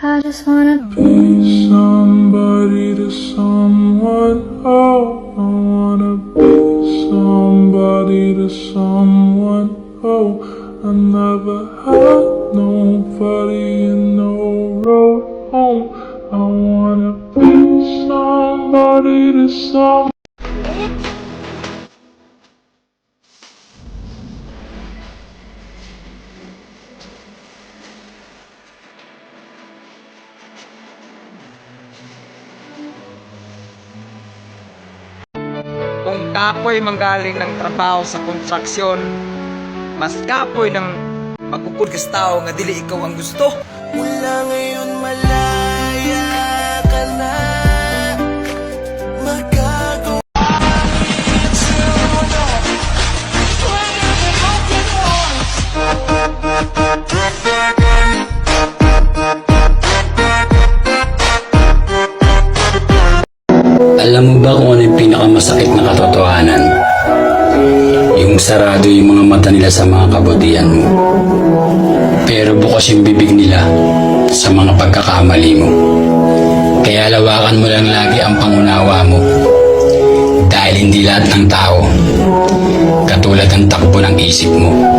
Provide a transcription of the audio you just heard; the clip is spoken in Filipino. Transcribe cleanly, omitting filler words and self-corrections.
I just wanna Be somebody to someone, oh, I wanna be somebody to someone, oh, I never had nobody and no road home. I wanna be somebody to someone. Kung kapoy manggaling ng trabaho sa konstruksyon, mas kapoy ng magpupud kas tao nga dili ikaw ang gusto. Mula ngayon malaya ka na. Magagawa Alam mo ba kung ano yung pinakamasakit na katotohanan? Yung sarado yung mga mata nila sa mga kabutihan mo. Pero bukas yung bibig nila sa mga pagkakamali mo. Kaya lawakan mo lang lagi ang pangunawa mo. Dahil hindi lahat ng tao katulad ng takbo ng isip mo.